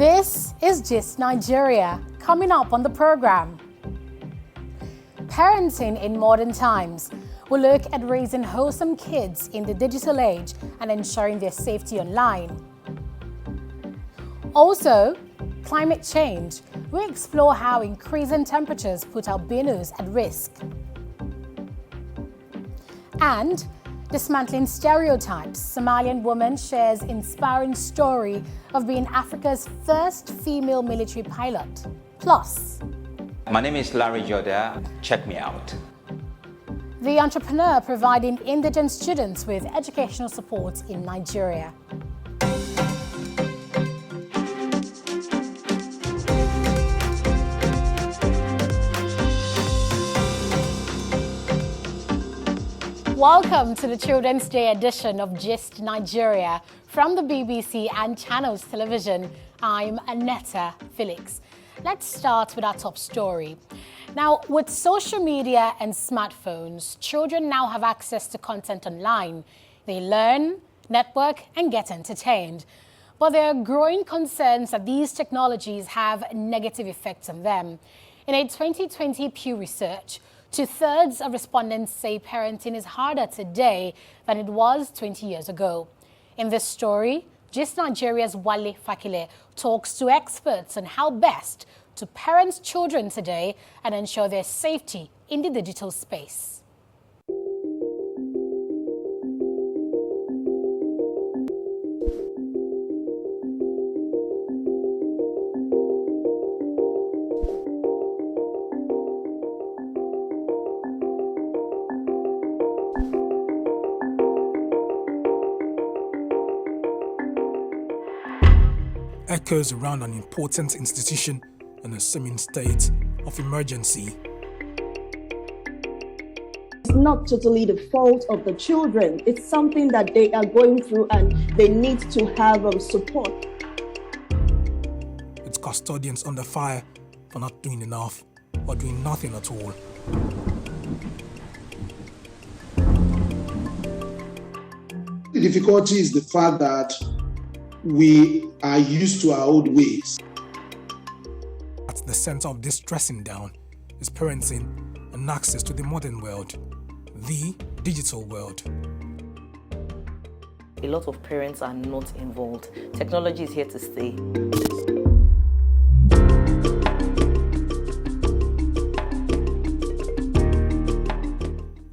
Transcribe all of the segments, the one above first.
This is Gist Nigeria, coming up on the program. Parenting in modern times. We'll look at raising wholesome kids in the digital age and ensuring their safety online. Also, climate change. We explore how increasing temperatures put albinos at risk. And dismantling stereotypes. Somalian woman shares inspiring story of being Africa's first female military pilot. Plus, my name is Larry Joda. Check me out. The entrepreneur providing indigent students with educational support in Nigeria. Welcome to the Children's Day edition of Gist Nigeria from the BBC and Channels Television. I'm Anetta Felix. Let's start with our top story. Now, with social media and smartphones, children now have access to content online. They learn, network, and get entertained. But there are growing concerns that these technologies have negative effects on them. In a 2020 Pew research, 2/3 of respondents say parenting is harder today than it was 20 years ago. In this story, Gist Nigeria's Wale Fakile talks to experts on how best to parent children today and ensure their safety in the digital space. Echoes around an important institution in a seeming state of emergency. It's not totally the fault of the children. It's something that they are going through and they need to have support. It's custodians under fire for not doing enough or doing nothing at all. The difficulty is the fact that we are used to our old ways. At the center of this dressing down is parenting and access to the modern world, the digital world. A lot of parents are not involved. Technology is here to stay.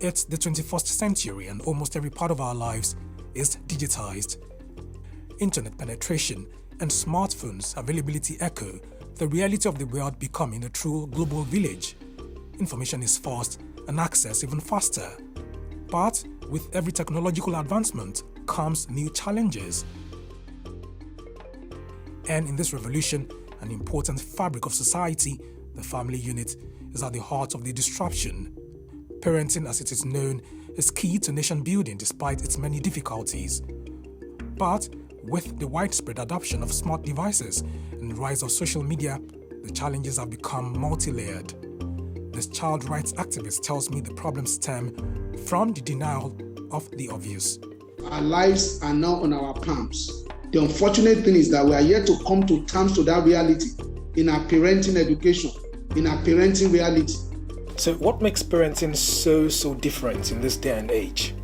It's the 21st century and almost every part of our lives is digitized. Internet penetration and smartphones availability echo the reality of the world becoming a true global village. Information is fast and access even faster. But with every technological advancement comes new challenges. And in this revolution, an important fabric of society, the family unit, is at the heart of the disruption. Parenting, as it is known, is key to nation building despite its many difficulties. But with the widespread adoption of smart devices and the rise of social media, the challenges have become multi-layered. This child rights activist tells me the problems stem from the denial of the obvious. Our lives are now on our palms. The unfortunate thing is that we are yet to come to terms to that reality in our parenting education, in our parenting reality. So what makes parenting so different in this day and age?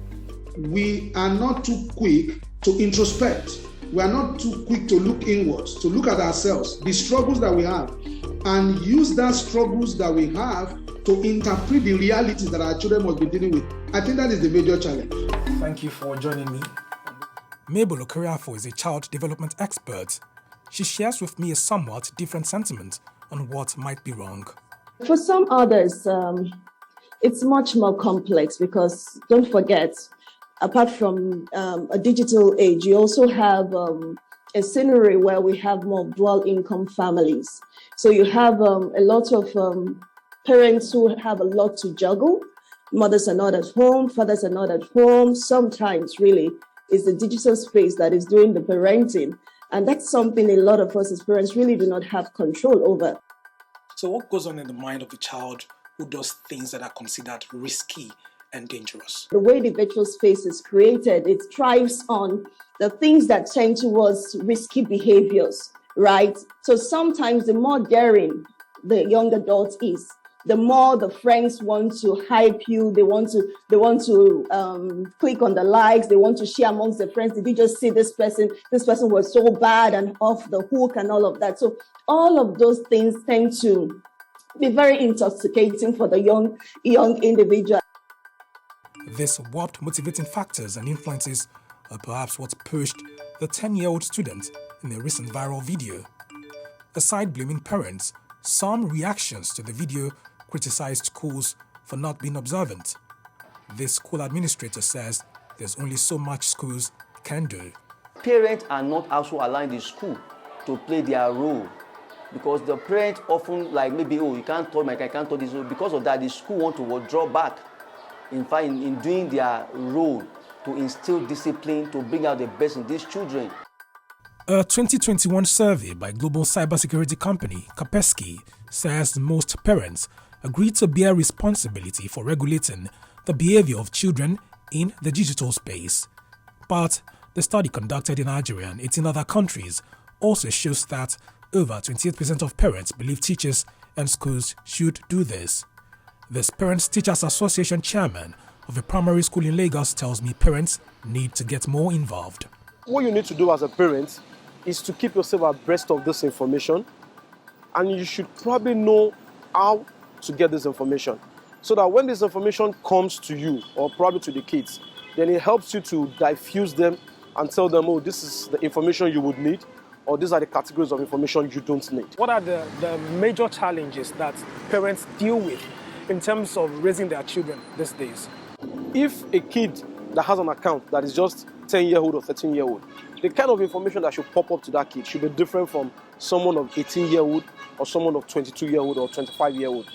We are not too quick to introspect. We are not too quick to look inwards, to look at ourselves, the struggles that we have, and use that struggles that we have to interpret the realities that our children must be dealing with. I think that is the major challenge. Thank you for joining me. Mabel Okeriafo is a child development expert. She shares with me a somewhat different sentiment on what might be wrong. For some others, it's much more complex because don't forget, apart from a digital age, you also have a scenario where we have more dual income families. So you have a lot of parents who have a lot to juggle. Mothers are not at home, fathers are not at home. Sometimes really it's the digital space that is doing the parenting. And that's something a lot of us as parents really do not have control over. So what goes on in the mind of the child who does things that are considered risky and dangerous? The way the virtual space is created, it thrives on the things that tend towards risky behaviors. right? So sometimes the more daring the young adult is, the more the friends want to hype you. They want to click on the likes. They want to share amongst their friends. Did you just see this person? This person was so bad and off the hook and all of that. So all of those things tend to be very intoxicating for the young individual. These warped motivating factors and influences are perhaps what pushed the 10-year-old student in a recent viral video. Aside blaming parents, some reactions to the video criticized schools for not being observant. This school administrator says there's only so much schools can do. Parents are not also allowing the school to play their role, because the parents often like maybe, oh, you can't touch my, I can't touch this. Because of that, the school want to withdraw back. In fact, in doing their role to instill discipline, to bring out the best in these children. A 2021 survey by global cybersecurity company Kaspersky says most parents agree to bear responsibility for regulating the behavior of children in the digital space. But the study conducted in Nigeria and 18 other countries also shows that over 28% of parents believe teachers and schools should do this. This Parents Teachers Association chairman of a primary school in Lagos tells me parents need to get more involved. What you need to do as a parent is to keep yourself abreast of this information, and you should probably know how to get this information, so that when this information comes to you or probably to the kids, then it helps you to diffuse them and tell them, oh, this is the information you would need, or these are the categories of information you don't need. What are the major challenges that parents deal with in terms of raising their children these days? If a kid that has an account that is just 10-year-old or 13-year-old, the kind of information that should pop up to that kid should be different from someone of 18-year-old or someone of 22-year-old or 25-year-old.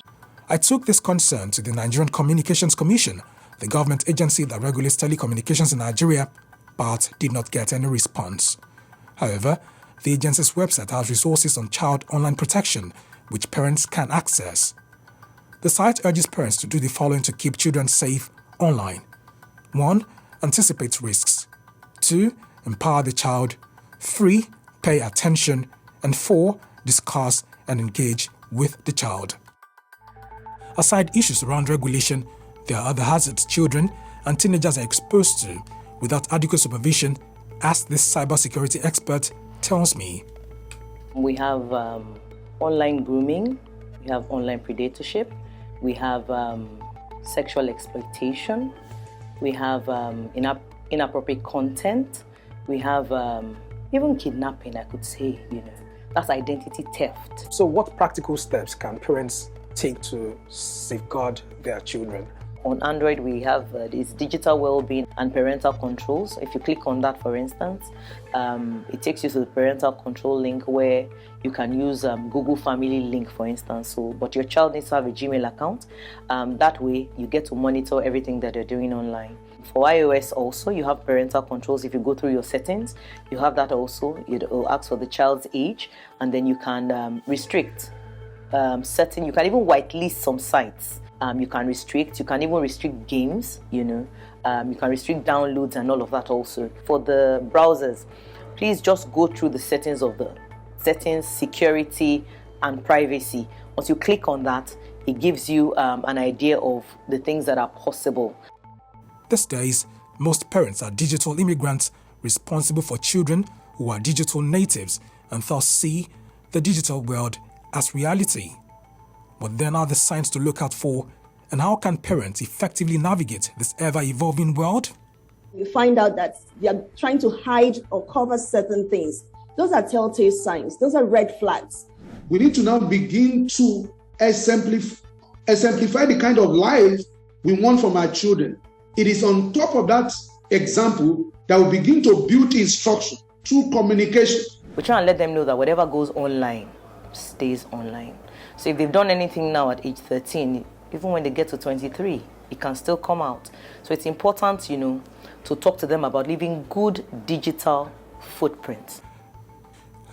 I took this concern to the Nigerian Communications Commission, the government agency that regulates telecommunications in Nigeria, but did not get any response. However, the agency's website has resources on child online protection, which parents can access. The site urges parents to do the following to keep children safe online. 1. Anticipate risks. 2. Empower the child. 3. Pay attention. And 4. Discuss and engage with the child. Aside issues around regulation, there are other hazards children and teenagers are exposed to without adequate supervision, as this cybersecurity expert tells me. We have online grooming, we have online predatorship, we have sexual exploitation, we have inappropriate content, we have even kidnapping, I could say, that's identity theft. So what practical steps can parents take to safeguard their children? On Android, we have this digital well-being and parental controls. If you click on that, for instance, it takes you to the parental control link where you can use Google Family Link, for instance. But your child needs to have a Gmail account. That way, you get to monitor everything that they're doing online. For iOS also, you have parental controls. If you go through your settings, you have that also. It will ask for the child's age, and then you can restrict certain. You can even whitelist some sites. You can even restrict games, you can restrict downloads and all of that also. For the browsers, please just go through the settings of the settings, security and privacy. Once you click on that, it gives you an idea of the things that are possible. These days, most parents are digital immigrants responsible for children who are digital natives and thus see the digital world as reality. What then are the signs to look out for, and how can parents effectively navigate this ever-evolving world? You find out that they're trying to hide or cover certain things. Those are telltale signs. Those are red flags. We need to now begin to exemplify the kind of life we want from our children. It is on top of that example that we begin to build instruction through communication. We try and let them know that whatever goes online stays online. So if they've done anything now at age 13, even when they get to 23, it can still come out. So it's important, to talk to them about leaving good digital footprints.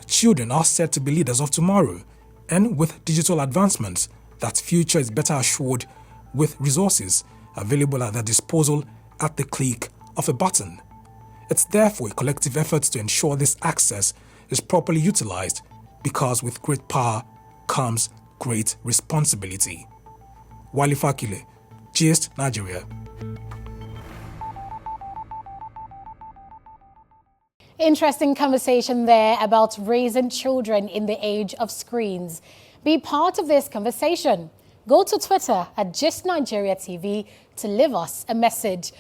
Children are set to be leaders of tomorrow, and with digital advancements, that future is better assured with resources available at their disposal at the click of a button. It's therefore a collective effort to ensure this access is properly utilized because with great power comes great responsibility. Wale Fakile, Gist Nigeria. Interesting conversation there about raising children in the age of screens. Be part of this conversation. Go to Twitter at Gist Nigeria TV to leave us a message.